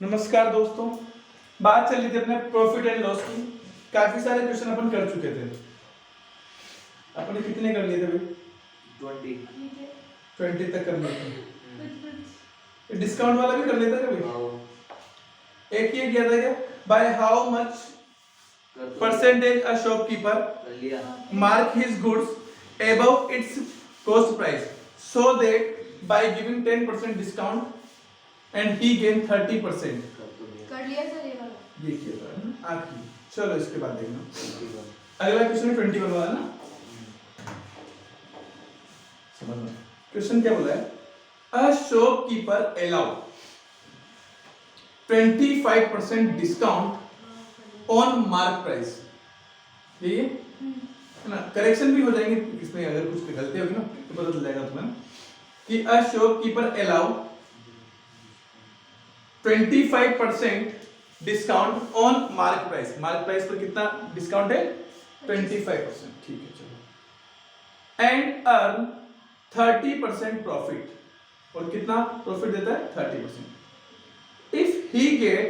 नमस्कार दोस्तों, बात चल रही थी अपने प्रॉफिट एंड लॉस की। काफी सारे क्वेश्चन अपन कर चुके थे। अपने कितने कर लिए थे भाई? 20 तक कर लिए थे। डिस्काउंट वाला भी कर लेता कभी? एक ये किया था क्या, by how much percentage a shopkeeper mark his goods above it's cost price so that by giving 10% discount and he gain 30%। कर लिया सर ये वाला। ये किया था आखिरी। चलो इसके बाद देखना अगला क्वेश्चन 21 वाला ना, समझना क्वेश्चन क्या बोला है। A shopkeeper allow 25% discount on mark price. ये है ना, करेक्शन भी हो जाएंगे इसमें, अगर कुछ गलती होगी ना तो पता चल जाएगा तुम्हें कि a shopkeeper allow 25% discount on mark price. Mark price पर कितना डिस्काउंट है? 25%। ठीक है चलो। एंड अर्न 30% प्रॉफिट, और कितना प्रॉफिट देता है? 30%। If he get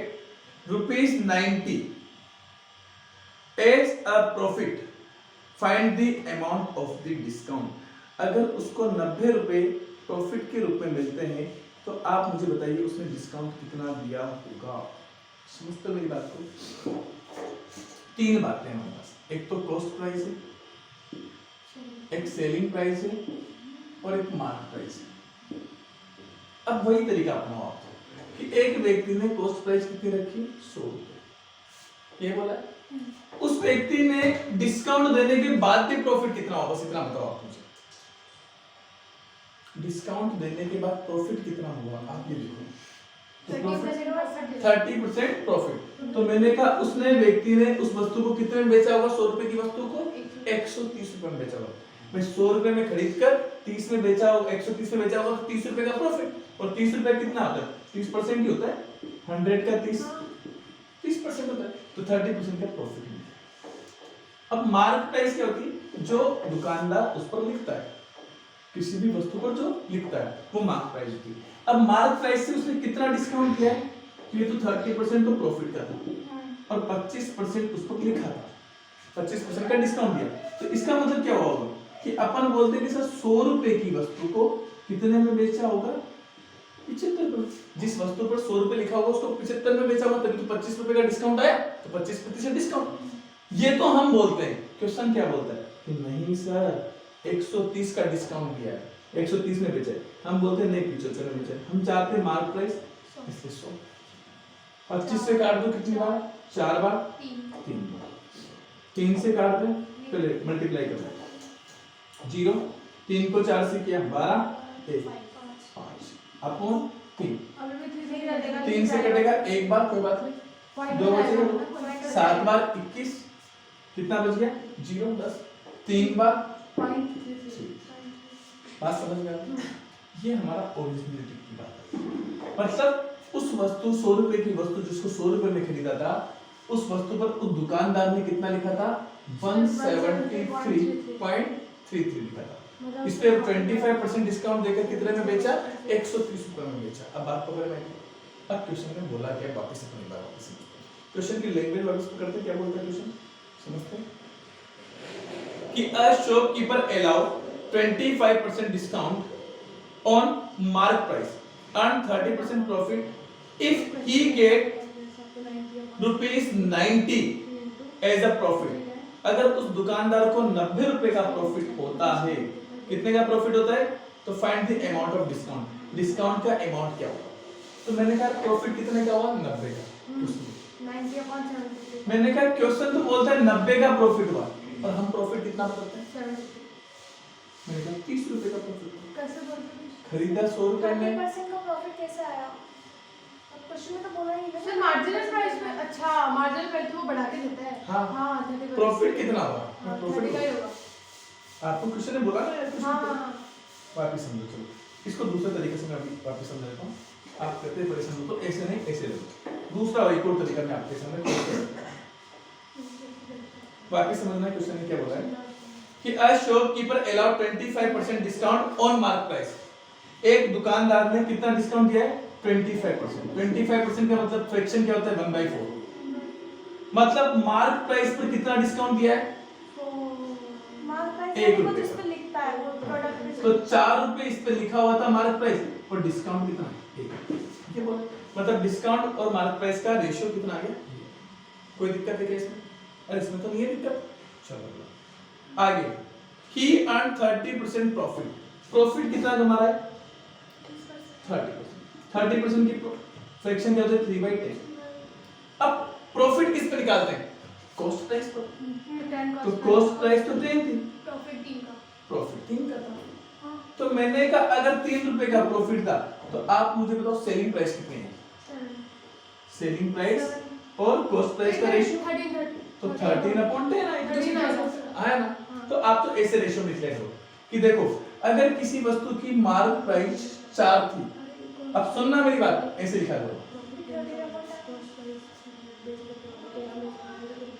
₹90 as a profit find the amount of the discount. अगर उसको 90 रुपए प्रॉफिट के रूप में मिलते हैं तो आप मुझे बताइए उसने डिस्काउंट कितना दिया होगा। समझते हो मेरी बात को? तीन बातें हैं हमारे पास, एक तो कॉस्ट प्राइस है, एक सेलिंग प्राइस है और एक मार्क प्राइस है। अब वही तरीका अपनाओ आप कि एक व्यक्ति ने कॉस्ट प्राइस कितनी रखी? 100 रुपए, ये बोला है। उस व्यक्ति ने डिस्काउंट देने के बाद भी प्रॉफिट कितना होगा, बस इतना बताओ आप मुझे। डिस्काउंट देने के बाद प्रॉफिट कितना हुआ आप ये देखो। 30% प्रॉफिट। तो मैंने कहा उसने व्यक्ति ने उस वस्तु को कितने में बेचा होगा? 100 रुपए की वस्तु को 130 रुपए में बेचा होगा। मैं 100 रुपए में खरीद कर 30 में बेचा होगा, 130 में बेचा होगा, तो 30 रुपए का प्रॉफिट। और 30 रुपए कितना होता है? 30% ही होता है। 100 का 30% होता है, तो 30% का प्रॉफिट मिलता है। अब मार्क प्राइस क्या होती है? जो दुकानदार उस पर लिखता है, किसी भी वस्तु पर जो लिखता है वो मार्क प्राइस होती है। अब मार्क प्राइस से उसने कितना डिस्काउंट किया है? तो ये तो 30% तो प्रॉफिट का था और 25% उस पर लिखा था, 25% का डिस्काउंट दिया। तो इसका मतलब क्या होगा कि अपन बोलते हैं कि सर 100 रुपए की वस्तु को कितने में बेचा होगा? 75 रुपए। जिस वस्तु पर 100 रुपए लिखा होगा उसको 75 में बेचा होगा, तभी तो 25 रुपए का डिस्काउंट आया, तो 25% डिस्काउंट। ये तो हम बोलते हैं। क्वेश्चन क्या बोलता है कि नहीं सर 130 का डिस्काउंट दिया है, 130 में बेचा है। हम बोलते हैं नहीं 75 में बेचा है। हम चाहते हैं मार्क प्राइस, इसलिए 100। 25 से काट दो कितनी बार? 4 बार, 3 बार। 3 से काट दो, पहले मल्टीप्लाई कर दो। 0, 3 को 4 से किया 12, 1 5 अपॉन 3। 3 से कटेगा एक बार, कोई बात नहीं, 2 बचेगा, 7 बार 21, कितना बच गया? 0 10, 3 बार बात समझ में आती है? ये हमारा ओरिजिनलिटी की बात है। मतलब उस वस्तु 100 रुपए की वस्तु जिसको 100 रुपए में खरीदा था, उस वस्तु पर उस दुकानदार ने कितना लिखा था? 173.33 लिखा था। इस पे 25% डिस्काउंट देकर कितने में बेचा? 130 रुपए में बेचा। अब बात पकड़ में। अब क्वेश्चन में बोला क्या, वापस अपनी बात वापस क्वेश्चन की लैंग्वेज वापस पकड़ते क्या बोलता है क्वेश्चन, समझते हैं कि a shopkeeper allow 25% discount on mark price, earn 30% profit if he get ₹90 as a profit। अगर उस दुकानदार को 90 रुपए का प्रॉफिट होता है, कितने का प्रॉफिट होता है? तो find the amount of discount. Discount का अमाउंट क्या होगा? तो मैंने कहा प्रॉफिट कितने का हुआ? 90 का। मैंने कहा क्वेश्चन तो बोलता है 90 का प्रॉफिट हुआ, और हम प्रॉफिट कितना बताते हैं? मैंने कहा 30 रुपए का प्रॉफिट। कैसे बोलते हैं? खरीदा 100 रुपए में, 30% का प्रॉफिट कैसे आया? अब क्वेश्चन में तो बोला ही है सर मार्जिनल प्राइस में। अच्छा मार्जिनल प्राइस तो वो बढ़ा के देता है। हाँ। हां 30%। प्रॉफिट कितना हुआ? प्रॉफिट का ही होगा। आपको क्वेश्चन ने बोला ना यार, हां वापस समझो। चलो इसको दूसरे तरीके से मैं अभी वापस समझा देता हूं। आप कहते हैं परेशान हो तो ऐसे नहीं ऐसे लो। दूसरा एक और तरीका मैं आपके सामने वापस समझना। क्वेश्चन ने क्या बोला है कि a shopkeeper allow 25% discount on mark price. एक दुकानदार ने कितना डिस्काउंट दिया है? 25%। 25% का मतलब फ्रैक्शन क्या होता है 1/4। मतलब मार्क प्राइस पर कितना डिस्काउंट दिया है? मार्क प्राइस एक कुछ रुपए इस का। पे लिखता है वो प्रोडक्ट पे। तो 4 रुपए इस पे लिखा हुआ था मार्क प्राइस और डिस्काउंट कितना है? 1। ये बोला मतलब डिस्काउंट और मार्क प्राइस का रेशियो कितना आ गया? कोई दिक्कत है क्या इसमें? अरे इसमें तो नहीं है दिक्कत। चलो आगे। ही अर्न 30% प्रॉफिट। प्रॉफिट कितना कमा रहा है? 30%। 30% की फ्रैक्शन क्या होता है? 3/10। अब प्रॉफिट किस पे निकालते हैं? कॉस्ट प्राइस पर। तो कॉस्ट प्राइस तो 10 थी, प्रॉफिट 3 का। प्रॉफिट 3 का था। तो मैंने कहा अगर 3 रुपए का प्रॉफिट था तो आप मुझे बताओ सेलिंग प्राइस कितनी है? सेलिंग प्राइस और कॉस्ट प्राइस का रेशियो 13 तो 13/10 आया ना। तो आप तो ऐसे रेशियो में लिख लेते हो कि देखो अगर किसी वस्तु की मार्क प्राइस 4 थी, अब सुनना मेरी बात, ऐसे लिखा करो।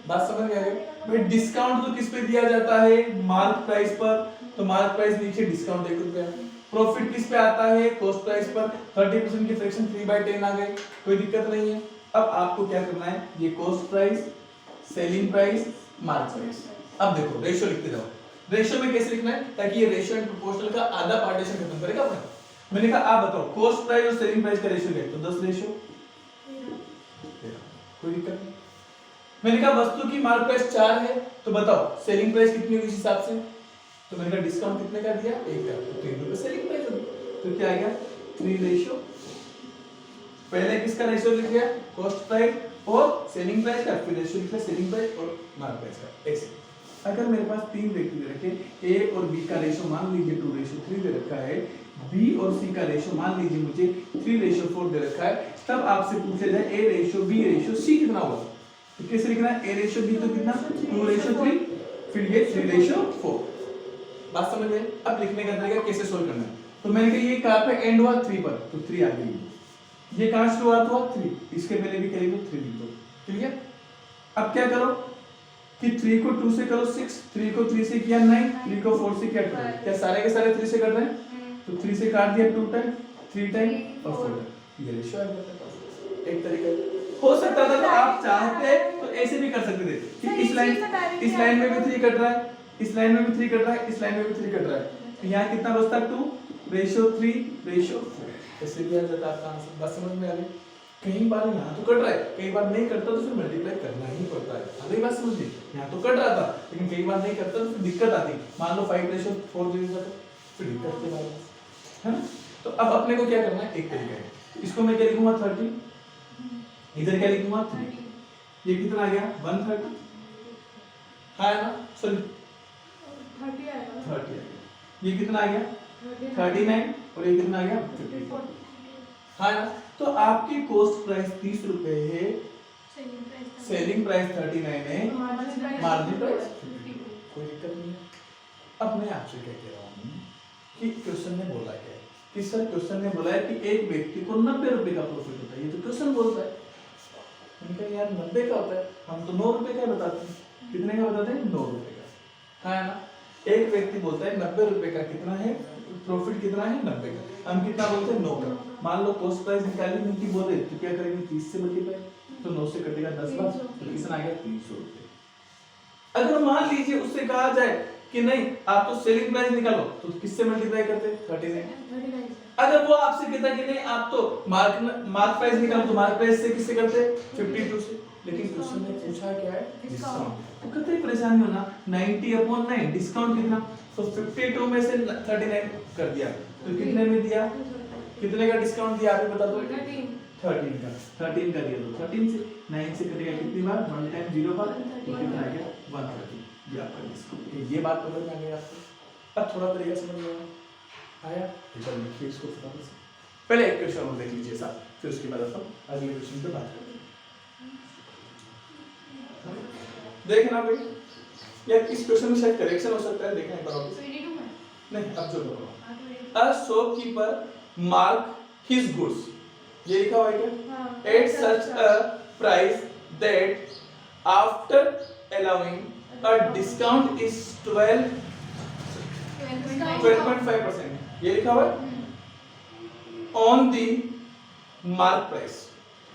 बात समझ में आ गई? भाई डिस्काउंट तो किस पे दिया जाता है? मार्क प्राइस पर। तो मार्क प्राइस नीचे डिस्काउंट 1 रुपया। प्रॉफिट किस पे आता है? कॉस्ट प्राइस पर। 30% की फ्रैक्शन 3/10 आ गई, कोई दिक्कत नहीं है। अब आपको क्या करना है? ये cost price, selling price, mark price. अब देखो रेशियो लिखते जाओ। रेशियो में कैसे लिखना है ताकि ये रेशियो एंड प्रोपोर्शनल का आधा पार्टीशन खत्म करेगा अपना। मैंने कहा आप बताओ कॉस्ट प्राइस और सेलिंग प्राइस का रेशियो क्या है? तो 10 रेशियो 13। कोई दिक्कत नहीं। मैंने कहा वस्तु की मार्क प्राइस 4 है तो बताओ सेलिंग प्राइस कितनी होगी इस हिसाब से? तो मैंने कहा डिस्काउंट कितने का दिया? 1 का। तो 3 रुपए सेलिंग प्राइस होगी। तो क्या आएगा? 3 रेशियो। पहले किसका रेशियो लिख दिया? कॉस्ट प्राइस और सेलिंग प्राइस का, फिर रेशियो लिखा सेलिंग प्राइस और मार्क प्राइस का। ऐसे अगर मेरे पास 3 व्यक्ति दे रखे, ए और बी का रेशियो मान लीजिए 2:3 दे रखा है, बी और सी का रेशियो मान लीजिए मुझे 3:4 दे रखा है, तब आपसे पूछा जाए A ratio B ratio C कितना होगा? तो कैसे लिखना है? ए रेशियो बी तो कितना? 2:3, फिर ये 3:4। बात समझ में? अब लिखने का तरीका कैसे सोल्व करना है? तो मैंने कहा ये कहां पे एंड हुआ? 3 पर, तो 3 आ गई। ये कहां शुरुआत हुआ? 3, इसके पहले भी करेंगे 3 लिख दो। क्लियर? अब क्या करो कि 3 को 2 से करो 6, 3 को 3 से किया 9, 3 को 4 से किया 12। क्या सारे के सारे 3 से कट रहे हैं? तो 3 से काट दिया 2 टाइम, 3 टाइम और 4 टाइम। ये रेशियो आ जाता है। एक तरीका हो सकता था तो आप चाहते तो ऐसे भी कर सकते थे कि इस लाइन में भी 3 कट रहा है, इस लाइन में भी 3 कट रहा है, इस लाइन में भी 3 कट रहा है, तो यहाँ कितना बचता? 2:3:4। ऐसे भी आ जाता आपका आंसर। बस समझ में आ गई? कई बार यहाँ तो कट रहा है, कई बार नहीं करता तो फिर मल्टीप्लाई करना ही पड़ता है। अगली बात समझ ली, यहाँ तो कट रहा था लेकिन कई बार नहीं करता तो फिर दिक्कत आती। मान लो 5:4 दे देता फिर दिक्कत के बाद है ना। तो अब अपने को क्या करना है? एक तरीका है, इसको मैं क्या लिखूंगा? 30, इधर क्या लिखूंगा? 3। ये कितना आ गया? 130 है ना? सॉरी 30 आएगा। 30 आ गया। ये कितना आ गया? 39 और ये कितना आ गया? 54 है ना। तो आपकी कॉस्ट प्राइस 30 रुपए है, सेलिंग प्राइस 39 है, मार्जिन प्राइस 52। कोई दिक्कत नहीं है। अब मैं आपसे क्या कह रहा हूँ कि क्वेश्चन ने बोला क्या है कि सर क्वेश्चन ने बोला है कि एक व्यक्ति को 90 रुपए का प्रॉफिट होता है। ये तो क्वेश्चन बोलता है। उनका यार 90 का होता है, हम तो 9 रुपए का बताते हैं। कितने का बताते हैं? 9 रुपए का है ना। एक व्यक्ति बोलता है 90 रुपए का कितना है प्रॉफिट? कितना है? 90 का। हम कितना बोलते हैं? 9 का। मान लो कॉस्ट प्राइस निकाली उनकी बोले तो क्या करेंगे? 30 से मल्टीप्लाई, तो 9 से कटेगा 10 बार, तो कितना आ गया? 300 रुपए। अगर मान लीजिए उससे कहा जाए कि नहीं आप तो सेलिंग प्राइस निकालो, तो किससे मल्टीप्लाई करते? 39। अगर वो आपसे कहता कि नहीं आप तो मार्क प्राइस निकालो, तो मार्क प्राइस से किससे करते? 52 से। लेकिन क्वेश्चन ने पूछा क्या है? डिस्काउंट। तो कतई परेशानी होना 90/9 डिस्काउंट कितना? तो 52 में से 39 कर दिया तो कितने में दिया? कितने का डिस्काउंट दिया? आप ही बता दो। 13 का। 13 का दिया तो 13 से 9 से कटेगा कितनी बार? 1 टाइम 0 बार, तो कितना आ गया? 130। ये आपका डिस्काउंट। ये बात समझ में आ गई आपको? अब थोड़ा तरीका समझ में आया? चलो लिखिए इसको फटाफट से। पहले एक क्वेश्चन और देख लीजिए साहब, फिर उसके बाद अपन अगले क्वेश्चन पे बात करेंगे। देखना भाई, यार इस क्वेश्चन में शायद करेक्शन हो सकता है, देखना एक बार और। नहीं अब जो करो, a shopkeeper mark his goods, ये लिखा हुआ है क्या? At such a price that after allowing a discount is 12.5%, ये लिखा हुआ है। On the mark price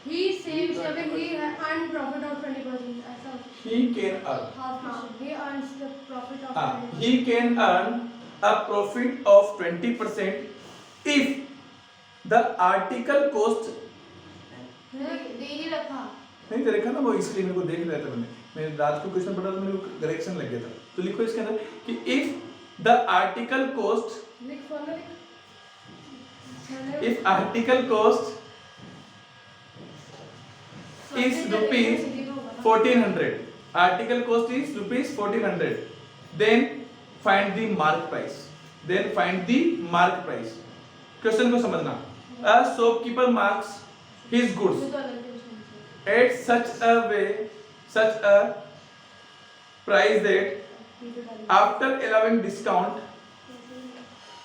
He saves away. He earned profit of 20%. ऐसा होता he can earn है. हाँ, he earns the profit of 20%. he can earn a profit of 20% if the article cost दे ही रखा. नहीं तो देखा ना वो, इसलिए मेरे को देख रहा था मैंने रात को क्वेश्चन पढ़ा तो मेरे को डायरेक्शन लग गया था। तो लिखो इसके अंदर कि इफ द आर्टिकल कोस्ट लिख फॉलो लिख. if article cost is rupees 1400, article cost is rupees 1400, then find the mark price, then find the mark price। Question को समझना, a shopkeeper marks his goods at such a way, such a price that after allowing discount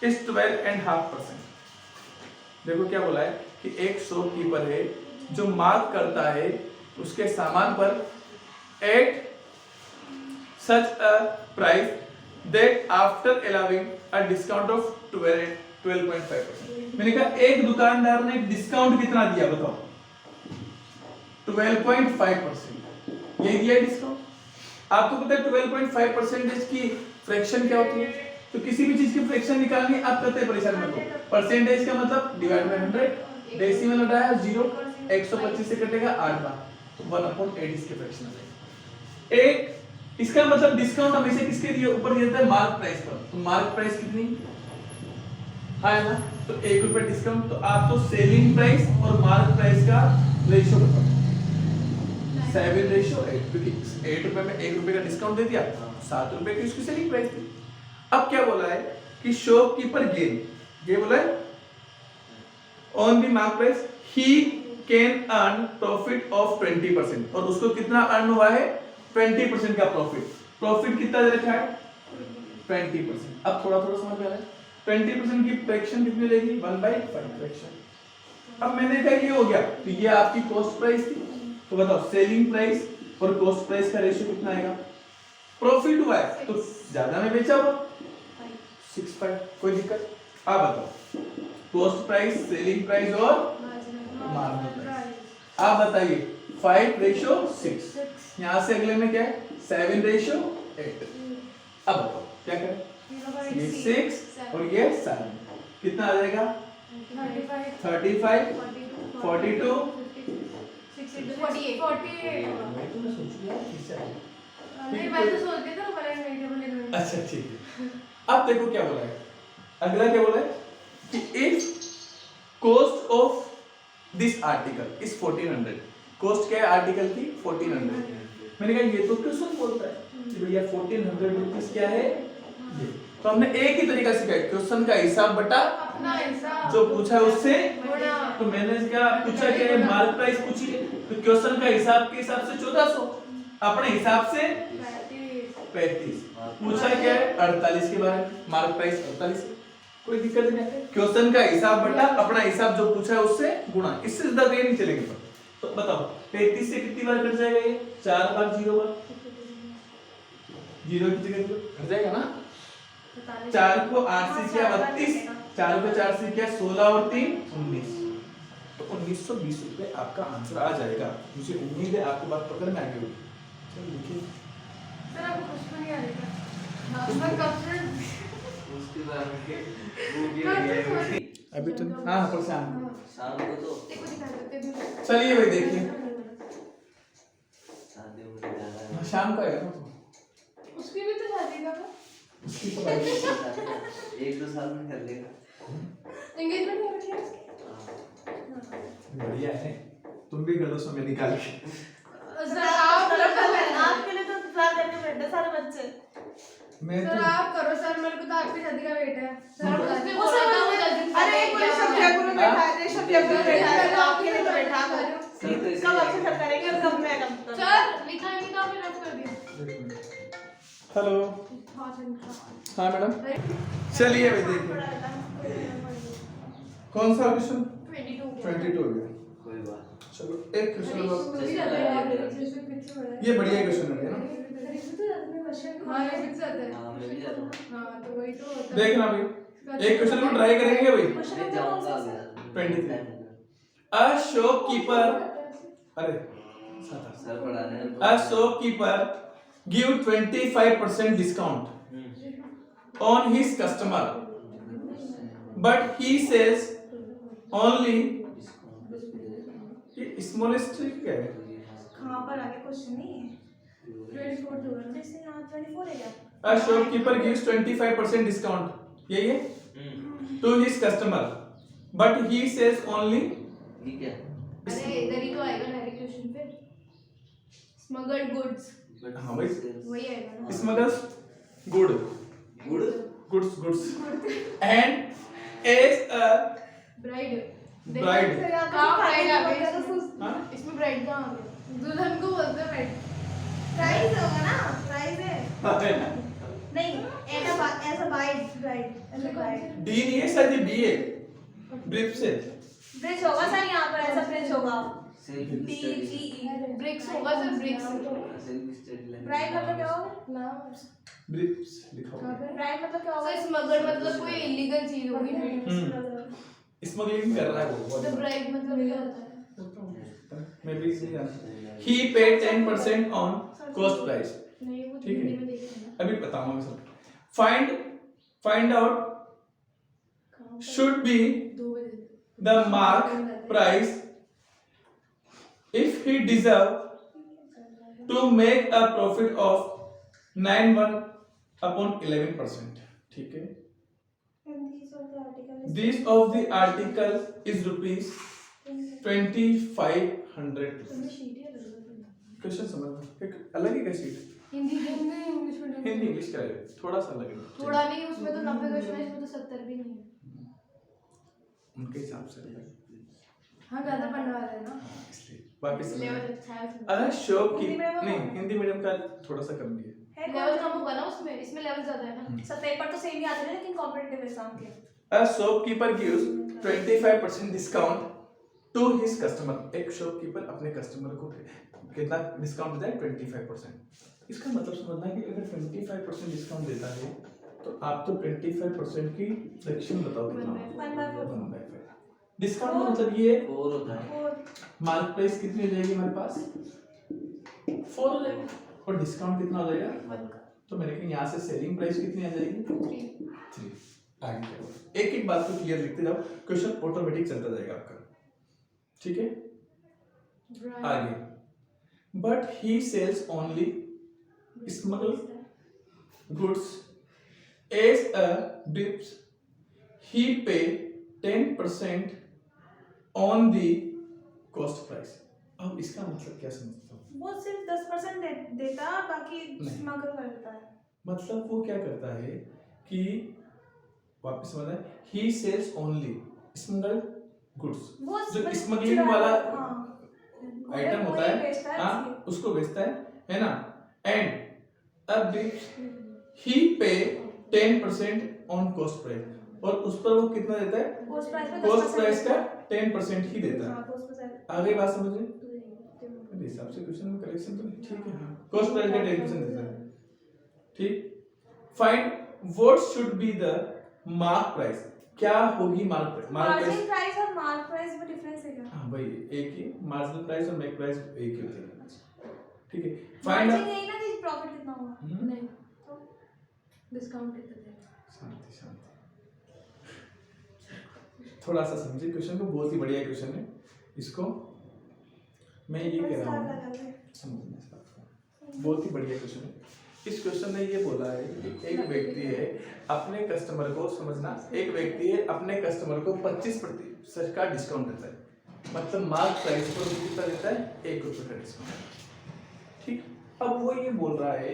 is 12.5%। देखो क्या बोला है कि एक shopkeeper है जो मार्क करता है उसके सामान पर at such a price that after allowing a discount of 12.5%। मैंने कहा एक दुकानदार ने डिस्काउंट कितना दिया बताओ, 12.5%। ये दिया डिस्काउंट। आपको पता है 12.5% की फ्रैक्शन क्या होती है? तो किसी भी चीज की फ्रैक्शन निकालनी आप करते हैं परेशान मत हो। परसेंटेज का मतलब डिवाइड बाय 100, डेसिमल हटाया 0, 125 से कटेगा 8 बार, तो 1/8 इसके फ्रैक्शन आ जाएगा। एक इसका मतलब डिस्काउंट हमेशा किसके लिए ऊपर दिया जाता है? मार्क प्राइस पर। तो मार्क प्राइस कितनी है ना, तो 1 रुपए डिस्काउंट। तो आप तो सेलिंग प्राइस और मार्क प्राइस का रेशियो बताओ, 7:8, क्योंकि 8 रुपए में 1 रुपए का डिस्काउंट दे दिया, 7 रुपए की उसकी सेलिंग प्राइस थी। अब क्या बोला है कि शॉपकीपर गेन, ये बोला है on the mark price he can earn profit of 20%, और उसको कितना अर्न हुआ है? 20% का प्रॉफिट। प्रॉफिट कितना दे रखा है? 20%। अब थोड़ा थोड़ा समझ में आ रहा है? 20% की फ्रैक्शन कितनी लेगी? 1/5 फ्रैक्शन। अब मैंने कहा ये हो गया, तो ये आपकी कॉस्ट प्राइस थी। तो बताओ सेलिंग प्राइस और कॉस्ट प्राइस का रेशियो कितना आएगा? प्रॉफिट हुआ है तो ज्यादा में बेचा हुआ 6.5, कोई दिक्कत? आप बताओ कॉस्ट प्राइस, सेलिंग प्राइस और मार्जिनल प्राइस। आप बताइए 5:6। यहाँ से अगले में क्या है? 7:8। अब बताओ क्या करें? ये 6 और ये 7 कितना आ जाएगा? 35, 42, 48। मैं तो सोच रहा किससे नहीं, मैं तो सोच रही था ना बड़ा वेरिएबल। अच्छा ठीक है। अब देखो क्या बोला है, अगला क्या बोला है कि if cost of this article is 1400, cost क्या है आर्टिकल की? 1400। मैंने कहा ये तो क्वेश्चन बोलता है कि भैया 1400 रुपीस क्या है ये, तो हमने एक ही तरीका सिखाया, क्वेश्चन का हिसाब बटा अपना हिसाब जो पूछा है उससे गुणा। तो मैंने क्या पूछा क्या है? मार्क प्राइस पूछी है, तो क्वेश्चन का हिसाब के हिसाब से 1400, अपने हिसाब से 35। पूछा क्या है? 48 के बारे में, मार्क प्राइस 48 है, कोई दिक्कत नहीं है। क्वेश्चन का हिसाब बटा अपना हिसाब जो पूछा है उससे गुणा, इससे ज्यादा वे नहीं चलेंगे। तो बताओ 35 से कितनी बार कट जाएगा? ये 4 बार, 0 बार, 0 की जगह 0 कट जाएगा ना। 4 को 8 से किया 32, 4 को 4 से किया 16 और 3 19, तो 1920 रुपए आपका आंसर आ जाएगा। मुझे उम्मीद है आपको बात पकड़ में आ गई होगी। चलो लिखिए। सर आपको कुछ भी नहीं आ रहा मैं कब से उसके बाद वो भी है अभी तो हाँ पर शाम शाम को तो देखो दिखा देते हैं। चलिए भाई देखिए शादी हो जाना हाँ, शाम का है ना उसकी भी तो शादी का था। उसकी तो भाई है 1-2 साल में कर लेगा। एंगेजमेंट हो रही है उसकी। बढ़िया है, तुम भी कर दो समय निकाल के। सर आप आपके लिए तो इंतजार करने बैठे सारे बच्चे। मैं सर तो आप करो सर, मेरे को तो आपकी शादी का वेट है सर। आप उसने वो बोला था सब वो 10 दिन अरे पूरे सब जगह में बैठा है, सब जगह में बैठा है, तो आपके लिए तो बैठा है। सर तो कब आपसे सर करेंगे और कब मैं कब सर लिखाएंगे तो आपने रफ कर दिया। हेलो हाँ मैडम चलिए भाई देखिए कौन सा क्वेश्चन 22 हो गया। कोई बात चलो एक क्वेश्चन ये ये बढ़िया क्वेश्चन है ना, हाँ ये फिक्स आता है। हां मैं भी जाता हूं। हाँ तो वही तो होता है। देखना भाई एक क्वेश्चन को ट्राई करेंगे भाई। मैं जाऊंगा अभी 23। A shopkeeper, अरे सर पढ़ाने में a shopkeeper give 25% discount on his customer, but he says only smallest क्या है? कहाँ पर आगे क्वेश्चन नहीं है 24 जो है ना। जैसे यहाँ 24 है क्या A shopkeeper gives 25% discount, यही है, to his customer, but he says only ये क्या अरे इधर ही तो आएगा डायरेक्ट क्वेश्चन फिर स्मगल्ड गुड्स हाँ भाई, वही आएगा ना smuggles good गुड़ goods and as a bride bride, कहाँ ब्राइड आ गई हाँ? इसमें ब्राइड कहाँ आ गया दुल्हन को बोलते हैं ब्राइड प्राइस होगा ना प्राइस है नहीं ऐसा ब्राइड ऐसा ब्राइड D नहीं है सर, ये B है, brief से ब्रिज होगा सर यहाँ पर ऐसा ब्रिज होगा self D study G E bricks होगा sir bricks self study bride मतलब क्या होगा नाम brief लिखा हुआ है। ब्राइड मतलब क्या होगा सर स्मगल्ड मतलब कोई इलीगल चीज होगी स्मगलिंग कर रहा है वो तो ब्राइड मतलब क्या होता है मैं भी इसी जानता हूँ। He paid 10% on cost price, नहीं वो ठीक है। हिंदी में देखे ना अभी बताऊंगा मैं सब। Find out should be 2 बजे the mark price if he deserve to make a profit of 91 upon 11%, ठीक है। This of the article is rupees 2500। Question समझ एक अलग ही का शीट हिंदी हिंदी इंग्लिश में हिंदी इंग्लिश का है, थोड़ा सा अलग है, थोड़ा नहीं उसमें तो 90 क्वेश्चन है इसमें तो 70 भी नहीं है उनके हिसाब से अलग। हाँ ज्यादा पढ़ने वाला है ना इसलिए वापस लेवल अच्छा है उसमें अगर शॉप की हिंदी मीडियम नहीं, हिंदी मीडियम का थोड़ा सा कम भी है। लेवल कम होगा ना उसमें इसमें लेवल ज्यादा है ना सब पेपर तो सेम ही आते हैं लेकिन कॉम्पिटिटिव एग्जाम के A shopkeeper gives 25% discount to his customer। एक शॉपकीपर अपने कस्टमर को कितना डिस्काउंट देता है? 25%। इसका मतलब समझना कि अगर 25% डिस्काउंट देता है तो आप तो 25% की फ्रैक्शन बताओ कितना? 1/5। डिस्काउंट का मतलब ये और होता है मार्क प्राइस कितनी हो जाएगी हमारे पास? 4 हो जाएगी और डिस्काउंट कितना हो जाएगा? तो मेरे ख्याल यहाँ से सेलिंग प्राइस कितनी आ जाएगी? 3। आगे क्या होगा? एक एक बात को क्लियर लिखते जाओ, क्वेश्चन ऑटोमेटिक चलता जाएगा आपका, ठीक है। आगे but he sells only smuggle goods as a dips he pay 10% on the cost price. अब इसका मतलब क्या समझते हो? वो सिर्फ 10% देता है बाकी नहीं। स्मगल करता है मतलब वो क्या करता है कि वापस समझना है, ही सेल्स ओनली स्मगल गुड्स, वो जो स्मगलिंग वाला आइटम वो होता ही है बेचता है हाँ इसलिए। उसको बेचता है ना। एंड अब ही पे 10% ऑन कॉस्ट प्राइस और उस पर वो कितना देता है? कॉस्ट प्राइस पे कॉस्ट 10% प्राइस का 10% ही देता हाँ है। कॉस्ट प्राइस आगे बात समझ रहे? मेरे हिसाब से क्वेश्चन में करेक्शन तो नहीं, ठीक है हाँ, कॉस्ट प्राइस का 10% देता है, ठीक। Find what should be the mark price, क्या होगी मार्क प्राइस? मार्जिन प्राइस और मार्क प्राइस में डिफरेंस है क्या? हाँ भाई एक ही, मार्जिनल प्राइस और मेक प्राइस एक ही होती है, ठीक है। फाइंड मार्जिन यही ना कि प्रॉफिट कितना हुआ नहीं तो डिस्काउंट कितना देगा? शांति शांति, थोड़ा सा समझिए क्वेश्चन को, बहुत ही बढ़िया क्वेश्चन है। इसको मैं ये कह रहा हूँ समझने से बहुत ही बढ़िया क्वेश्चन है। इस क्वेश्चन ने ये बोला है कि एक व्यक्ति है अपने कस्टमर को, समझना, एक व्यक्ति है अपने कस्टमर को 25% का डिस्काउंट देता है, मतलब मार्क प्राइस पर कितना देता है? 1 रुपये का डिस्काउंट, ठीक। अब वो ये बोल रहा है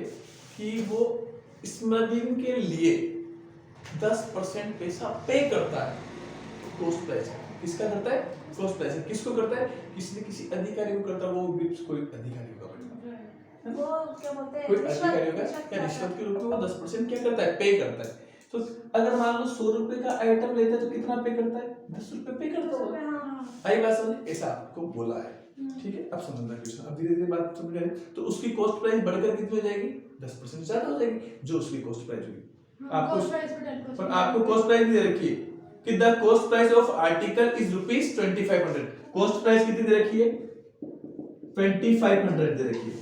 कि वो स्मगलिंग के लिए 10% पैसा पे करता है कॉस्ट प्राइस। किसका करता है? Cost price. किसको करता है? किसी अधिकारी को करता है, वो भी कोई अधिकारी होगा, वो क्या बोलते हैं कोई अधिकारी होगा या रिश्वत के रूप में वो 10% क्या करता है? पे करता है। तो अगर मान लो 100 रुपए का आइटम लेता है तो कितना पे करता है? 10 रुपए पे करता होगा। आई बात समझ? ऐसा आपको बोला है, ठीक है। अब समझना क्वेश्चन, अब धीरे धीरे बात समझ गए तो उसकी कॉस्ट प्राइस बढ़कर कितनी हो जाएगी? 10% ज्यादा हो जाएगी जो उसकी कॉस्ट प्राइस होगी। आपको कॉस्ट प्राइस पे 10% पर आपको कॉस्ट प्राइस दे रखी है, कि the cost price of article is ₹2500। Cost price कितनी दे रखी है? 2500 दे रखी है।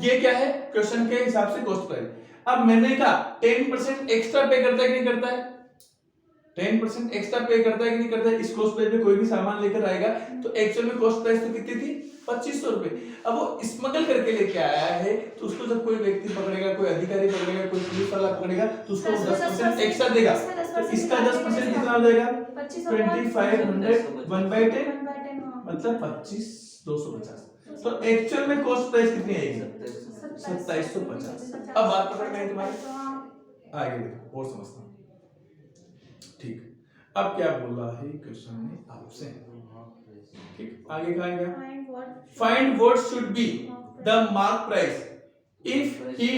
ये क्या है? क्वेश्चन के हिसाब से कॉस्ट प्राइस। अब मैंने कहा 10% एक्स्ट्रा पे करता है कि नहीं करता है? 10% एक्स्ट्रा पे करता है कि नहीं करता है? इस कॉस्ट प्राइस पे कोई भी सामान लेकर आएगा तो एक्चुअल में कॉस्ट प्राइस तो कितनी थी? 2500 रुपए। अब वो स्मगल करके लेके आया है तो उसको जब कोई व्यक्ति पकड़ेगा, कोई अधिकारी पकड़ेगा, कोई पुलिस वाला पकड़ेगा तो उसको 10% एक्स्ट्रा देगा। तो इसका 10% कितना हो जाएगा? 2500 1/10 मतलब 250। तो एक्चुअल में कॉस्ट प्राइस कितनी आएगी? 2750। अब बात पकड़ में तुम्हारे आगे देखो और समझना। ठीक, अब क्या बोल रहा है क्वेश्चन में आपसे? ठीक, आगे कहा गया find what should be the mark price if he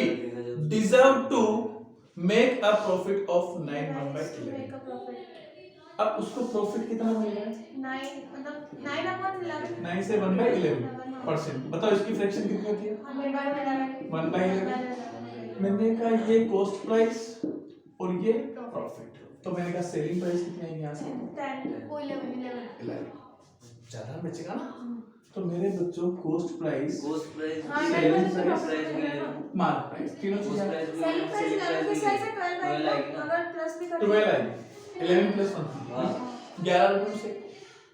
deserve to make a profit of 9/11। अब उसको प्रॉफिट कितना मिलेगा? 9 से 1/11%। बताओ इसकी फ्रैक्शन कितनी होती है? 1/11। मैंने कहा ये कॉस्ट प्राइस और ये प्रॉफिट। तो मैंने कहा सेलिंग प्राइस कितनी आएगी यहाँ से? 11। ज्यादा बचेगा ना? तो मेरे बच्चों cost price selling price mark price तीनों चीजें 12 आएगी। 11 प्लस 1 11 रुपए से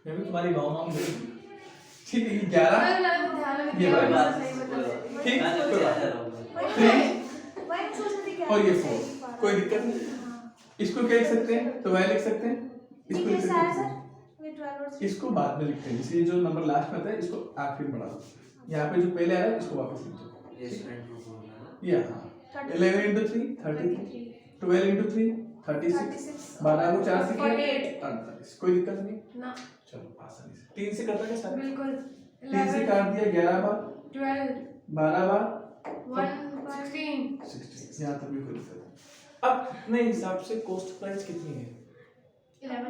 मैं भी तुम्हारी भावनाओं में ठीक है। 11 ये बात ठीक और ये 4 कोई दिक्कत नहीं। इसको क्या लिख सकते हैं? 12 लिख सकते हैं। इसको लिख सकते हैं, इसको बाद में लिखते हैं। इसलिए जो नंबर लास्ट में आता है इसको आखिर में बढ़ा दो। यहाँ पे जो पहले आ रहा है इसको वापस लिख दो। ये हाँ 11 into 3 33 12 into 3 36 12 को 4 से 48। कोई दिक्कत नहीं ना। चलो आसानी से 3 से करता है सर? बिल्कुल 3 से काट दिया 11 बार 12 12 बार 16 यहाँ तक भी कोई दिक्कत नहीं। अब अपने हिसाब से कॉस्ट प्राइस कितनी है? 11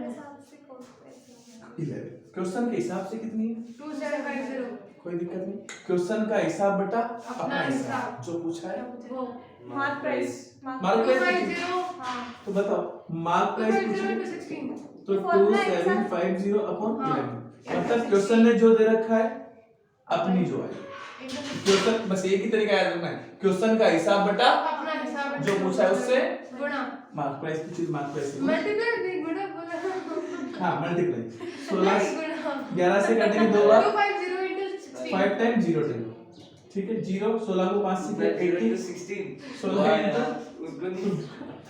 क्वेश्चन के हिसाब से कितनी है? 2750। कोई दिक्कत नहीं। क्वेश्चन का हिसाब बटा अपना हिसाब जो पूछा है वो मार्क प्राइस मार्क प्राइस 250। हाँ तो बताओ मार्क प्राइस पूछा 16 तो 2750 अपॉन 11 मतलब क्वेश्चन ने जो दे रखा है अपनी जो है क्वेश्चन बस एक ही तरीका याद रखना है। क्वेश्चन का हिसाब बटा अपना हिसाब जो पूछा है उससे गुणा मार्क प्राइस की चीज मार्क प्राइस मल्टीप्लाई नहीं गुणा बोला। हाँ मल्टीप्लाई 16 गुणा 11 से काटेंगे दो बार 250 into 16 5 टाइम 0 10 ठीक है 0 16 को 5 से किया 80 16 into 32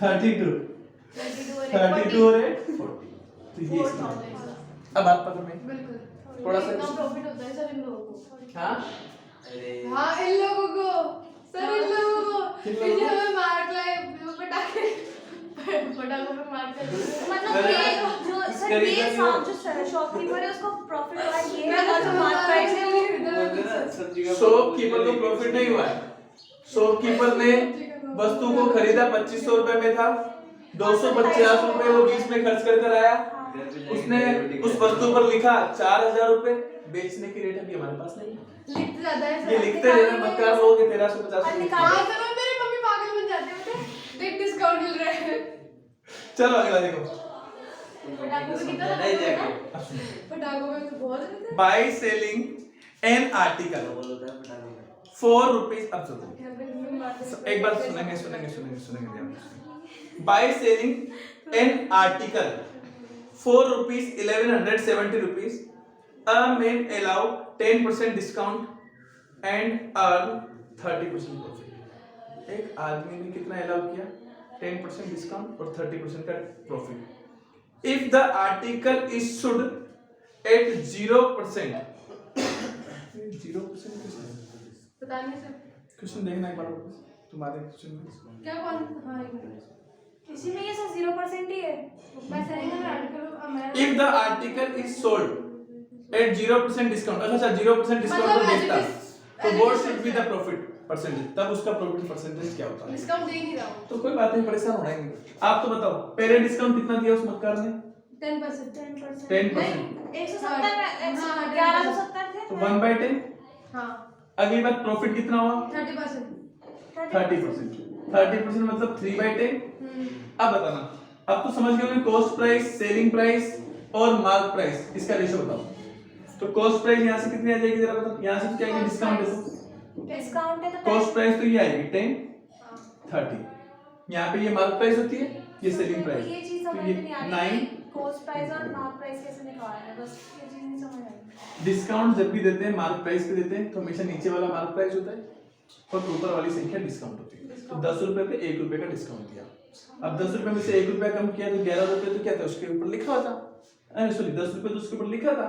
32 और 8 40 तो ये अब आप पकड़ में बिल्कुल थोड़ा सा कितना प्रॉफिट होता है सर इन लोगों को? हाँ हाँ इन लोगों को सर इन लोगों को किन फिर लोगों को? जब हमें मार लाए पटाखे पटाखों पे मार कर मतलब ये जो सर ये जो शॉपकीपर है उसको प्रॉफिट हुआ ये और जो मार्क प्राइस है वो शॉपकीपर को प्रॉफिट नहीं हुआ है। शॉपकीपर ने वस्तु को खरीदा 2500 रुपए में था 250 रुपए वो बीच में खर्च कर आया। उसने उस वस्तु पर लिखा 4000 रुपए बेचने की रेट अभी हमारे पास नहीं है। लिखते ज्यादा है ये लिखते रहना मक्कार लोग 1350 हाँ सर मेरे मम्मी पागल बन जाते हैं बेटे देख डिस्काउंट मिल रहा है। चलो अगला देखो पटाखों पे कितना लगता है ना? पटाखों पे तो बहुत लगता है। By selling an article 4 rupees. अब सुनो एक बार सुनेंगे ध्यान से। By selling an article 4 rupees 1170 rupees a man allow 10% discount and earn 30% profit। एक आदमी ने कितना अलाउ किया? 10% डिस्काउंट और 30% का profit. If the article is sold at 0% 0% पता नहीं सर क्वेश्चन देखना एक बार वापस तुम्हारे क्वेश्चन में क्या कौन हाँ एक मिनट इसी में ये सर 0% ही है। मैं सेलिंग का article if the article is sold at 0% discount अच्छा 0% डिस्काउंट पर बेचता तो what should be the profit percentage तब उसका प्रॉफिट परसेंटेज क्या होता है? डिस्काउंट दे नहीं रहा हूँ तो कोई बात नहीं परेशान होना ही नहीं। आप तो बताओ पहले डिस्काउंट कितना दिया उस मक्कार ने? 10% 10% 170 1170 थे तो 1/10। हाँ अगली बात प्रॉफिट कितना हुआ? 30% 30% मतलब 3/10। अब बताना अब तो समझ गए कॉस्ट प्राइस, सेलिंग प्राइस और मार्क प्राइस, इसका रेशियो बताओ। तो कॉस्ट प्राइस यहाँ से कितनी आ जाएगी जरा बताओ, यहाँ से क्या आएगी, डिस्काउंट देखो, डिस्काउंट है तो कॉस्ट प्राइस तो ये आएगी 10 30, यहाँ पे ये मार्क प्राइस होती है, ये सेलिंग प्राइस, ये चीज तो समझ ये में नहीं आ 9। रही कॉस्ट प्राइस और मार्क प्राइस कैसे निकालना है, बस ये चीज नहीं समझ आई। डिस्काउंट जब भी देते हैं मार्क प्राइस पे देते हैं तो हमेशा नीचे वाला मार्क प्राइस होता है और ऊपर वाली संख्या डिस्काउंट होती है। तो 10 रुपए पे 1 रुपए का डिस्काउंट दिया, अब 10 रुपए में से 1 रुपया कम किया तो 11 रुपए, तो क्या था उसके ऊपर लिखा हुआ था, सॉरी 10 रुपए तो उसके ऊपर लिखा था,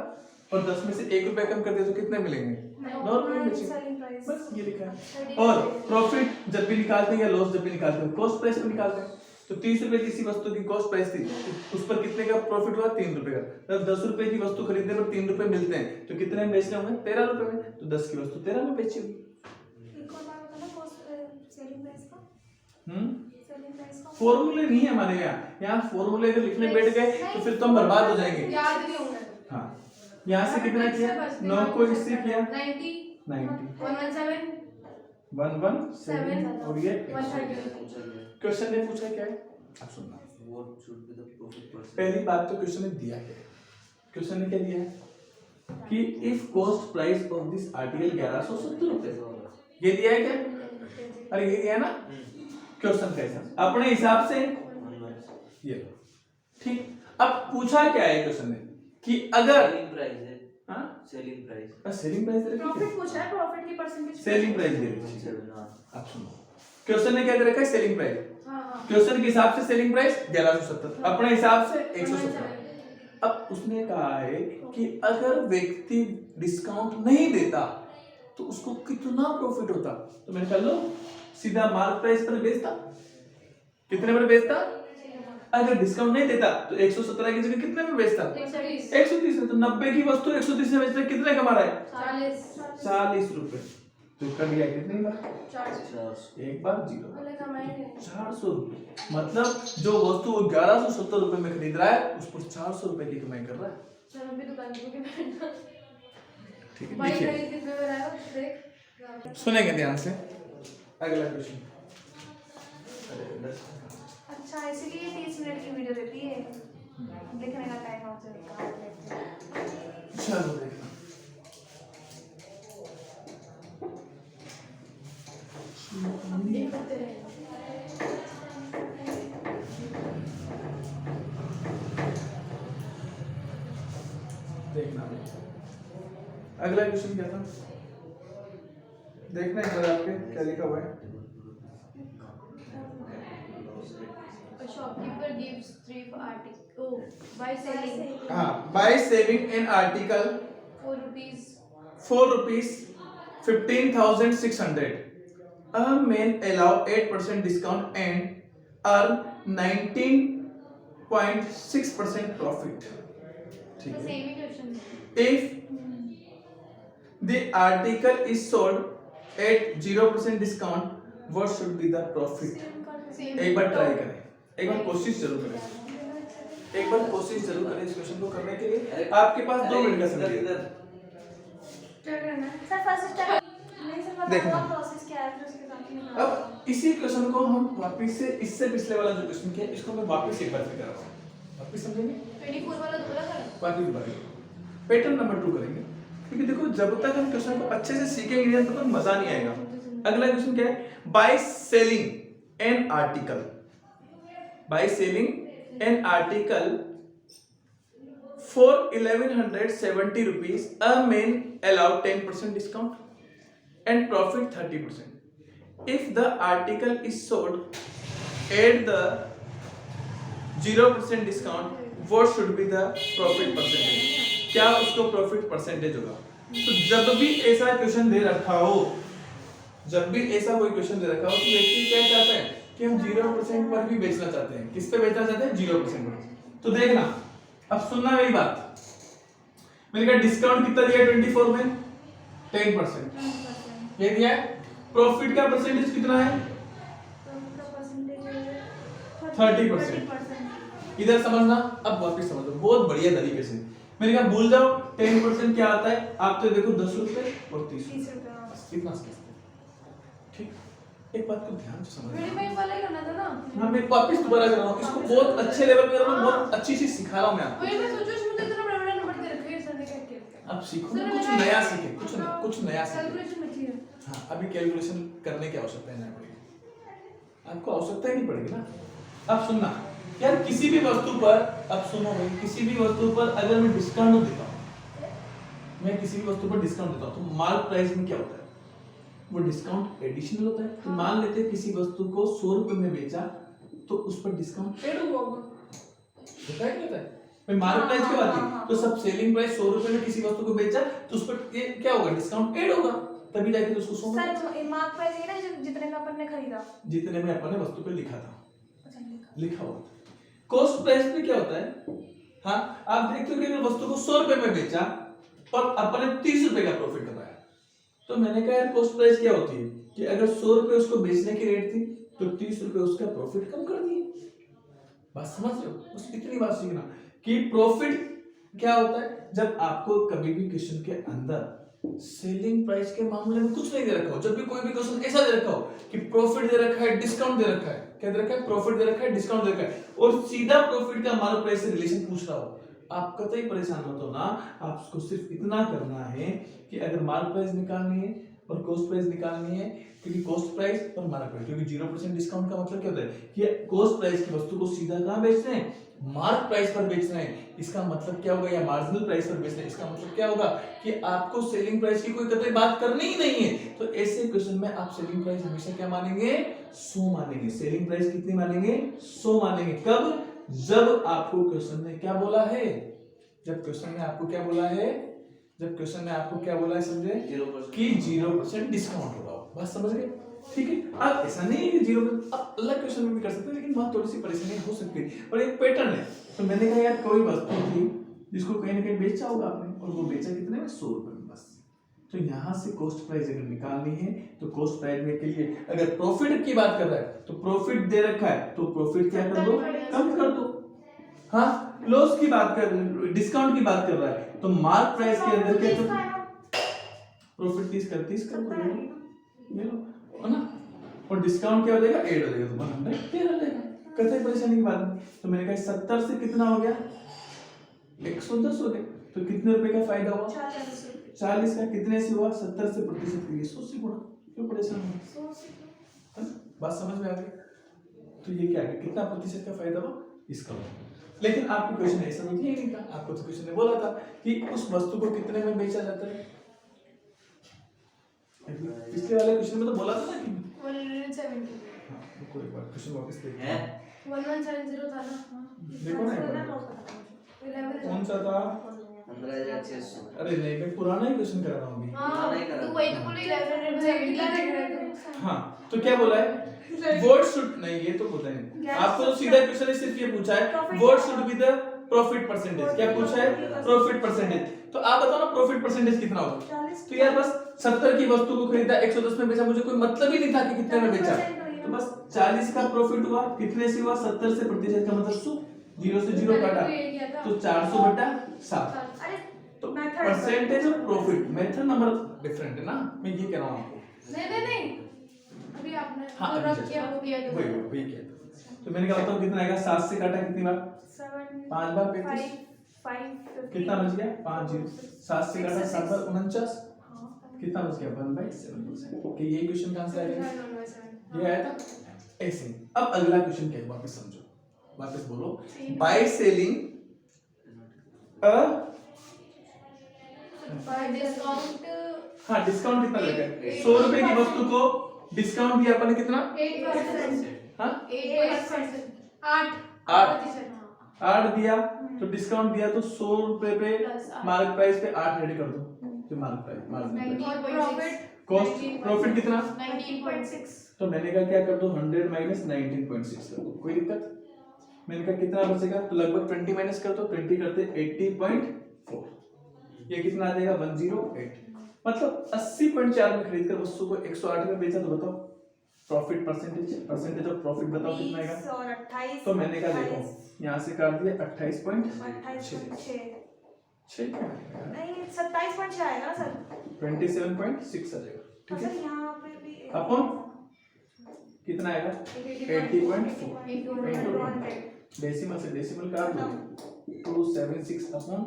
और 10 में से 1 रुपया कम कर दिया तो कितने मिलेंगे, 9 रुपए बचे, बस ये लिखा है। और प्रॉफिट जब भी निकालते हैं या लॉस जब भी निकालते हैं कॉस्ट प्राइस पे निकालते हैं, तो 30 रुपए की किसी वस्तु की कॉस्ट प्राइस थी, उस पर कितने का प्रॉफिट हुआ, 3 रुपए का। जब 10 रुपए की वस्तु खरीदने पर 3 रुपए मिलते हैं तो कितने में बेच रहे होंगे, 13 रुपए में, तो 10 की वस्तु 13 में बेची होगी। फॉर्मूले नहीं है हमारे यहाँ फॉर्मूले अगर लिखने बैठ गए तो फिर तो हम बर्बाद हो जाएंगे। याद नहीं होगा। हाँ, यहाँ से कितना किया, 9 को इससे किया 90 90 117 117 और ये 130। क्वेश्चन ने पूछा क्या है, आप सुनना। What should be the profit percentage? पहली बात तो क्वेश्चन ने दिया है, क्वेश्चन ने क्या दिया है कि if cost price of this article 1170 रुपए, ये दिया है क्या, अरे ये दिया है ना क्वेश्चन कैसा अपने हिसाब से ये, ठीक। अब पूछा क्या है क्वेश्चन ने कि अगर सेलिंग प्राइस है, हाँ सेलिंग प्राइस सेलिंग प्राइस दे रखी प्रॉफिट है, पूछा है, प्रॉफिट की परसेंटेज सेलिंग प्राइस दे रखी है। 7 हाँ। आप सुनो, क्वेश्चन ने क्या दे रखा है, सेलिंग प्राइस, हाँ क्वेश्चन के हिसाब से सेलिंग प्राइस 1170, अपने हिसाब से 170। अब उसने कहा है कि अगर व्यक्ति डिस्काउंट नहीं देता तो उसको कितना प्रॉफिट होता, तो मैंने कहा लो सीधा मार्क प्राइस पर बेचता, कितने पर बेचता, अगर डिस्काउंट नहीं देता तो 117 की जगह कितने में बेचता, 130 में, तो 90 की वस्तु 130 में बेच रहा है, कितने कमा रहा है, 40 रुपए, तो कर लिया कितने बार, 400 एक बार 0, 400 रुपए, मतलब जो वस्तु वो 1170 रुपए में खरीद रहा है उस पर 400 रुपए की कमाई कर रहा है। ठीक है, देखिए सुनेंगे ध्यान से अगला क्वेश्चन। अच्छा इसीलिए 30 मिनट की वीडियो देती है, लिखने का टाइम हो जाएगा। चलो देखना, देखना अगला क्वेश्चन क्या था, देखना एक बार आपके क्या लिखा हुआ है। A shopkeeper gives 3 articles. By selling हाँ, by selling an article 4 rupees. 4 rupees 15,600, a man allow 8% discount and earn 19.6% profit. ठीक है। Same question. If the article is sold at 0% discount, what should be the profit? Same. एक बार try करें, एक बार कोशिश जरूर करें, एक बार कोशिश जरूर करें इस क्वेश्चन को करने के लिए। आपके पास 2 मिनट का समय है। क्या करना है? सर फर्स्ट स्टेप नहीं सर बताओ देखना। प्रोसेस क्या है, फिर उसके साथ में अब इसी क्वेश्चन को हम वापस से इससे पिछले वाला जो क्वेश्चन किया इसको मैं वापस एक बार फिर कर रहा हूँ, वापस समझेंगे, 24 वाला दोबारा करो। वापस बारी पैटर्न नंबर 2 करेंगे, क्योंकि देखो जब तक हम क्वेश्चन को अच्छे से सीखेंगे तब तक मजा नहीं आएगा। अगला क्वेश्चन क्या है, by selling an article, by selling an article for 1170 rupees, a man allowed 10% discount and profit 30%. If the article is sold at the 0% discount, what should be the profit percentage? क्या उसको profit percentage होगा? तो जब भी ऐसा question दे रखा हो, जब भी ऐसा कोई क्वेश्चन दे रखा हो तो व्यक्ति क्या चाहता है कि हम 0% पर भी बेचना चाहते हैं। किस पे बेचना चाहते हैं? 0% पर। तो देखना, अब सुनना मेरी बात, मैंने कहा डिस्काउंट कितना दिया 24 में 10%, ये दिया है। प्रॉफिट का परसेंटेज कितना है? 30%। इधर समझना, अब वापस समझो बहुत बढ़िया तरीके से। मैंने कहा भूल जाओ 10% क्या आता है, आप तो देखो 10 रुपए और 30 रुपए, कितना समझते हैं? ठीक, एक बात को ध्यान से समझना। मिनिमाइज वाला ही करना था ना। हाँ मैं वापस दोबारा कर रहा हूँ, इसको बहुत अच्छे लेवल पे कर रहा हूँ, बहुत अच्छी चीज सिखा रहा हूँ मैं आपको। वही मैं सोचो इसमें तो इतना बड़ा-बड़ा नंबर दे रखे हैं सर ने क्या अब सीखो ना, कुछ नया सीखे, कुछ नया सीखे। कैलकुलेशन बची है। हाँ अभी कैलकुलेशन करने की आवश्यकता है नहीं पड़ेगी, आपको आवश्यकता ही नहीं पड़ेगी ना। अब सुनना यार, किसी भी वस्तु पर, अब सुनो भाई, किसी भी वस्तु पर अगर मैं डिस्काउंट देता हूँ, मैं किसी भी वस्तु पर डिस्काउंट देता हूँ तो मार्क प्राइस में क्या होता है, वो डिस्काउंट एडिशनल होता है। तो मान लेते हैं किसी वस्तु को 100 रुपए में बेचा तो उस पर डिस्काउंट ऐड होगा, होता है क्या होता है। मैं मार्क प्राइस की बात की तो सब सेलिंग प्राइस 100 रुपए में किसी वस्तु को बेचा तो उस पर ये क्या होगा, डिस्काउंट ऐड होगा, तभी जाके तो उसको 100 में सर मार्क प्राइस ये ना जितने में अपन ने खरीदा, जितने में अपन ने वस्तु पे लिखा था, अच्छा लिखा हुआ। कॉस्ट प्राइस में क्या होता है, हाँ आप देखते हो कि अगर वस्तु को 100 रुपए में बेचा और अपन ने 30 रुपए का प्रॉफिट कमाया, तो मैंने कहा यार कॉस्ट प्राइस क्या होती है कि अगर 100 रुपए उसको बेचने की रेट थी तो 30 रुपए उसका प्रॉफिट कम कर दिए। बात समझ रहे हो, बस इतनी बात सीखना कि प्रॉफिट क्या होता है। जब आपको कभी भी क्वेश्चन के अंदर सेलिंग प्राइस के मामले में कुछ नहीं दे रखा हो, जब भी कोई भी क्वेश्चन ऐसा दे रखा हो कि प्रॉफिट दे रखा है, डिस्काउंट दे रखा है, क्या दे रखा है, प्रॉफिट दे रखा है, डिस्काउंट दे रखा है, और सीधा प्रॉफिट का मार्क प्राइस से रिलेशन पूछ रहा हो, आप कतई परेशान मत हो ना। आपको सिर्फ इतना करना है कि अगर मार्क प्राइस निकालनी है और कॉस्ट प्राइस निकालनी है, क्योंकि कॉस्ट प्राइस और मार्क प्राइस, क्योंकि 0% डिस्काउंट का मतलब क्या होता है कि कॉस्ट प्राइस की वस्तु को सीधा कहां बेच रहे हैं, मार्क प्राइस पर बेच रहे हैं। इसका मतलब क्या होगा, या मार्जिनल प्राइस पर बेच रहे हैं, इसका मतलब क्या होगा कि आपको सेलिंग प्राइस की कोई कतई बात करनी ही नहीं है। तो ऐसे क्वेश्चन में आप सेलिंग प्राइस हमेशा क्या मानेंगे, 100 मानेंगे। सेलिंग प्राइस कितनी मानेंगे, 100 मानेंगे। कब, जब आपको क्वेश्चन ने क्या बोला है, जब क्वेश्चन ने आपको क्या बोला है, जब क्वेश्चन ने आपको क्या बोला है, समझे, 0% कि 0% डिस्काउंट होगा। बात समझ गए, ठीक है। अब ऐसा नहीं है कि 0%, आप अलग क्वेश्चन में भी कर सकते हैं, लेकिन वहां थोड़ी सी परेशानी हो सकती है, और एक पैटर्न है। तो मैंने कहा यार कोई वस्तु थी जिसको कहीं ना कहीं बेचा होगा आपने, और वो बेचा कितने में, 100 रुपए में, बस। तो यहाँ से कॉस्ट प्राइस अगर निकालनी है तो कॉस्ट प्राइस में के लिए अगर प्रॉफिट की बात कर रहा है तो प्रॉफिट दे रखा है तो प्रॉफिट क्या कर दो, कम कर दो। हाँ लॉस की बात कर, डिस्काउंट की बात कर रहा है तो मार्क प्राइस के अंदर क्या कर, प्रॉफिट 30 कर ये लो, है ना, और डिस्काउंट क्या हो जाएगा, ऐड हो जाएगा, तो 110 हो जाएगा। कतई परेशानी की बात नहीं। तो मैंने कहा 70 से कितना हो गया, 110 हो गया, तो कितने रुपए का फायदा हुआ, 40 का। कितने से हुआ, 70 से प्रतिशत के लिए 100 से गुणा, क्यों परेशान हुआ, बात समझ में आ गई। तो ये क्या है, कितना प्रतिशत का फायदा हुआ, इसका हुआ। लेकिन आपको क्वेश्चन ऐसा नहीं था, आपको तो क्वेश्चन ने बोला था कि उस वस्तु को कितने में बेचा जाता है। पिछले वाले क्वेश्चन में तो बोला था ना कि 170। हाँ, कोई बात, क्वेश्चन वापस देखते है हैं। 1170 था ना। देखो ना एक बार, 11 कौन सा था, 15,600 अरे नहीं मैं पुराना ही क्वेश्चन कर रहा हूँ अभी। हाँ नहीं करा। तो वही तो बोले 1170। हाँ तो क्या बोला है, व्हाट शुड, नहीं ये तो बोला है आपको, तो सीधा क्वेश्चन है, सिर्फ ये पूछा है what should be the profit percentage. क्या पूछा है, प्रॉफिट परसेंटेज। तो आप बताओ ना प्रॉफिट परसेंटेज कितना होगा। तो यार बस 70 की वस्तु को खरीदा, 110 में बेचा, मुझे कोई मतलब ही नहीं था कि कितने में बेचा, तो बस 40 का प्रॉफिट हुआ, कितने से हुआ, 70 से, प्रतिशत का मतलब 100, 0 से 0 काटा तो 400/7। तो percentage of profit, method number different है ना, मैं ये कह रहा हूँ आपको। नहीं अभी आपने हाँ जो अभी रब किया वो किया तो वही किया। तो मैंने कहा बताओ कितना आएगा, 7 से काटा कितनी बार, 5 बार 35, कितना बच गया, 5 0। 7 से काटा 7 बार 49, कितना बच गया, 1/7%। कि यही क्वेश्चन का आंसर आएगा, ये आया था ऐसे। अब अगला क्वेश्चन क्या है, वापस समझो, वापस बोलो, बाय सेलिंग बाय डिस्काउंट। हाँ डिस्काउंट कितना लगा, 100 रुपए की वस्तु को डिस्काउंट दिया अपन ने कितना, 8%। हाँ 8%। 8%। 8 दिया, तो डिस्काउंट दिया तो 100 रुपए पे मार्क प्राइस पे 8 ऐड कर दो, तो mark price, margin profit, cost, profit कितना, 19.6। तो मैंने कहा क्या कर दो, 100 माइनस 19.6 कर दो, कोई दिक्कत। मैंने कहा कितना बचेगा, तो लगभग 20 माइनस कर दो, 20 करते 80.4, ये कितना आ जाएगा, 108। मतलब 80.4 में खरीद कर वस्तु को 108 में बेचा, तो बताओ profit percentage, percentage of profit बताओ कितना आएगा। तो मैंने कहा देखो यहाँ से काट दिया 28.6, नहीं 27.6 आएगा ना सर, 27.6 आ जाएगा, ठीक है। सर यहाँ पे भी अपन कितना आएगा 80.4 इंटू 100 डेसिमल से डेसिमल काट दो 276 अपॉन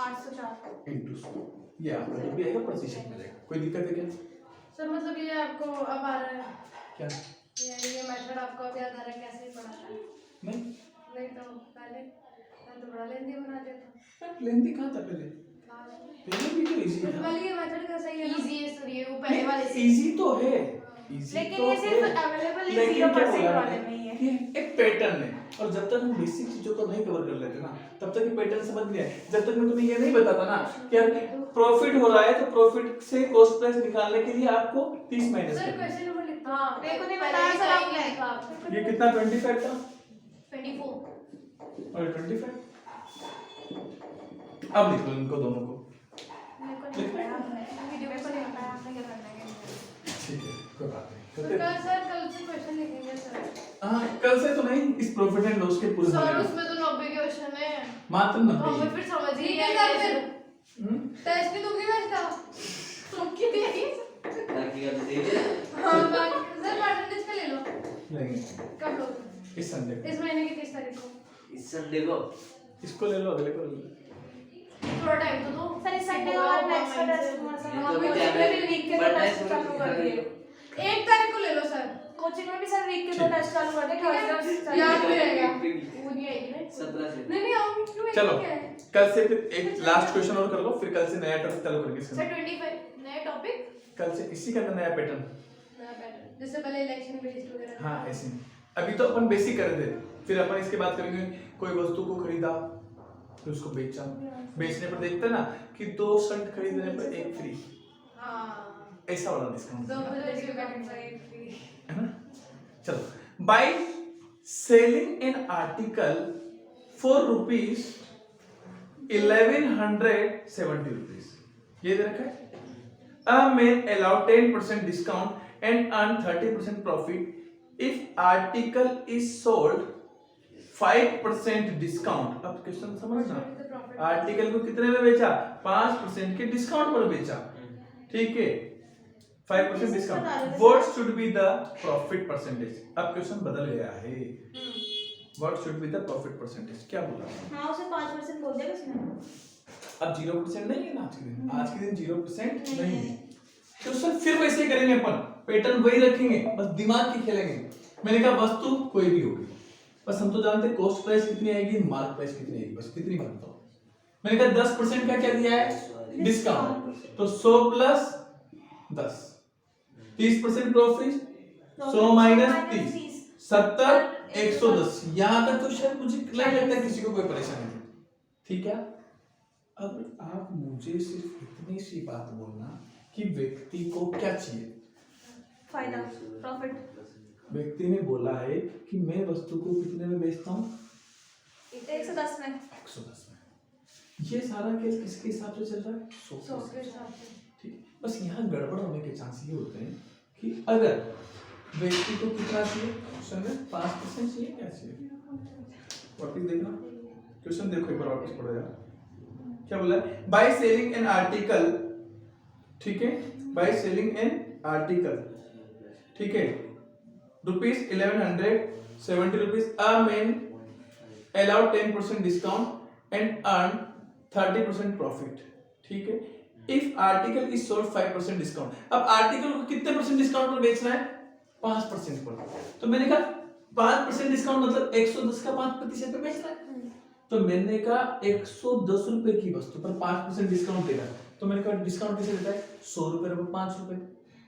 804 इंटू 100 ये आपका जो भी आएगा प्रतिशत में रहेगा। कोई दिक्कत है क्या? सर मतलब ये आपको अब आ रहा है क्या ये मेथड आपको अब याद आ रहा है कैसे पढ़ाता है? नहीं नहीं तो पहले मैं तो बड़ा लेंदी बना देता। लेंदी कहाँ था पहले पहले भी तो इजी था। वाली ये मेथड का सही है इजी है सर ये वो पहले वाले से इजी तो है इजी लेकिन तो ये सिर्फ है। अवेलेबल है लेकिन क्या 0% बोला वाले मैंने में ही है। कि एक पैटर्न है और जब तक हम बेसिक चीजों को नहीं कवर कर लेते ना तब तक ये पैटर्न समझ नहीं आए। जब तक मैं तुम्हें ये नहीं बताता ना कि यार प्रॉफिट हो रहा है तो प्रॉफिट से कॉस्ट प्राइस निकालने के लिए आपको 30 माइनस सर करना है। क्वेश्चन नंबर लिखता हाँ मेरे को नहीं बताया सर आपने लिखा ये कितना 25 था 24 और 25 अब लिखो इनको दोनों को। मेरे को नहीं बताया वीडियो में को नहीं बताया आपने क्या करना है। ठीक है कोई बात तो नहीं कल सर कल से क्वेश्चन लिखेंगे सर। हाँ कल से तो नहीं इस प्रॉफिट एंड लॉस के पूरे सर होने उसमें तो 90 क्वेश्चन है मात्र तो हमें 90 फिर समझ ही ठीक नहीं है आएगा सर, फिर टेस्ट भी दूंगी मैं इसका तुमकी देगी बाकी का तो दे हाँ बाकी सर परसेंटेज का ले लो लेंगे कब लोगे इस संडे को इस महीने की 30 तारीख को इस संडे को इसको ले लो अगले को ले लो। थोड़ा टाइम तो दो सर इस संडे को नेक्स्ट टेस्ट हुआ सर ये तो हम भी कोचिंग में भी वीक के दो टेस्ट चालू कर दिए। 1 तारीख को ले लो सर कोचिंग में भी सर वीक के दो टेस्ट चालू कर दिए थर्सडे याद भी रहेगा वो नहीं आएगी ना 17 से नहीं आऊंगी क्यों चलो क्या है कल से फिर एक लास्ट क्वेश्चन और कर लो फिर कल से नया टॉपिक चालू करके इसका सर 25 नया टॉपिक कल से इसी का नया पैटर्न। नया पैटर्न जैसे पहले इलेक्शन बेस्ड वगैरह हाँ ऐसे अभी तो अपन बेसिक कर रहे थे फिर अपन इसके बाद करेंगे कोई वस्तु को खरीदा फिर उसको बेचा बेचने पर देखते हैं ना कि 2 शर्ट खरीदने पर एक फ्री हां ऐसा वाला डिस्काउंट दो बजे का फ्री है ना। चलो by selling an article for rupees 1170 rupees ये दे रखा है a man allow 10% discount and earn 30% profit if article is sold 5% discount। अब क्वेश्चन समझना आर्टिकल को कितने में बेचा 5% के डिस्काउंट पर बेचा ठीक है 5% discount what should be the profit percentage. अब क्वेश्चन बदल गया है what should be the profit percentage क्या बोला हां उसे 5% बोल दिया किसने। अब 0% नहीं है ना आज के दिन 0% नहीं है तो सर फिर वैसे ही करेंगे अपन पैटर्न वही रखेंगे बस दिमाग की खेलेंगे। मैंने कहा वस्तु कोई भी होगी बस हम तो जानते हैं कॉस्ट प्राइस कितनी आएगी मार्क प्राइस कितनी आएगी बस कितनी बात बताओ। मैंने कहा 10% का क्या दिया है डिस्काउंट तो 100 प्लस 10 30% प्रॉफिट 100 माइनस 30 70 110 यहाँ तक तो शायद मुझे नहीं लगता है किसी को कोई परेशानी है ठीक है। अब आप मुझे सिर्फ इतनी सी बात बोलना कि व्यक्ति को क्या चाहिए फायदा प्रॉफिट। व्यक्ति ने बोला है कि मैं वस्तु को कितने में बेचता हूँ 110 में 110 में। ये सारा केस किसके हिसाब से चल रहा है 100 के हिसाब से ठीक है। बस यहाँ गड़बड़ होने के चांस ये होते हैं कि अगर व्यक्ति को कितना चाहिए क्वेश्चन में 5% चाहिए क्या चाहिए वापिस देखना क्वेश्चन देखो एक बार वापिस पढ़ो यार क्या बोला है बाय सेलिंग एन आर्टिकल ठीक है बाय सेलिंग एन आर्टिकल ठीक है rupees 1170 rupees a man allow 10% discount and earn 30% profit ठीक है if article is sold 5% discount। अब आर्टिकल को कितने परसेंट डिस्काउंट पर बेचना है 5% पर तो मैंने कहा 5% डिस्काउंट मतलब 110 का 5% पे बेचना है तो मैंने कहा 110 रुपए की वस्तु पर 5% डिस्काउंट देगा तो मैंने कहा डिस्काउंट कैसे देता है 100 रुपए पर 5 रुपए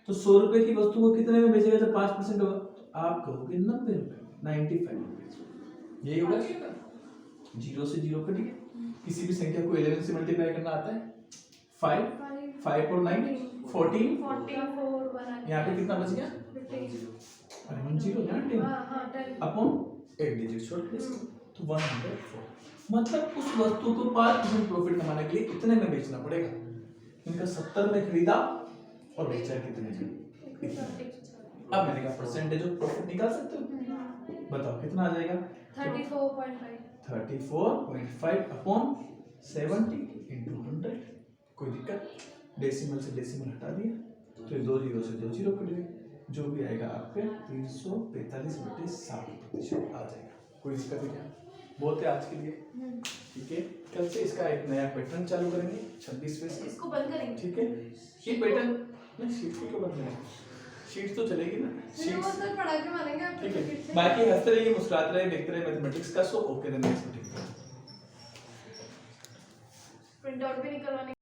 तो 100 रुपए की वस्तु को कितने में बेचेगा जब 5% होगा तो आप कहोगे 90 रुपए 95 रुपए यही होगा जीरो से जीरो कटिए किसी भी संख्या को 11 से मल्टीप्लाई करना आता है 5 और 9 14 यहाँ पे कितना बच गया अरे 10 यहाँ 10 अपॉन 8 डिजिट छोड़ तो 104 मतलब उस वस्तु को 5% प्रॉफिट कमाने के लिए इतने में बेचना पड़ेगा। इनका 70 में खरीदा और बेचा कितने में अब मैंने कहा परसेंटेज ऑफ प्रॉफिट निकाल सकते हो बताओ कितना आ जाएगा 34.5 अपॉन 70 into 100 कोई दिक्कत डेसिमल से डेसिमल हटा दिया तो 2 जीरो से 2 जीरो कट गए जो भी आएगा आपके 345/60% आ जाएगा। कोई दिक्कत नहीं है, बहुत है आज के लिए। ठीक है, कल से इसका एक नया पैटर्न चालू करेंगे 26वें से। इसको बंद करेंगे। ठीक है, ये पैटर्न नहीं, शीट को क्यों बंद करेंगे, शीट तो चलेगी ना। फिर वो सर पढ़ा के मारेंगे आपको ठीक फिर है, से। बाकी हंसते रहिए, मुस्कुराते रहिए, देखते रहिए मैथमेटिक्स का। So okay, the next meeting. Print out भी निकलवाने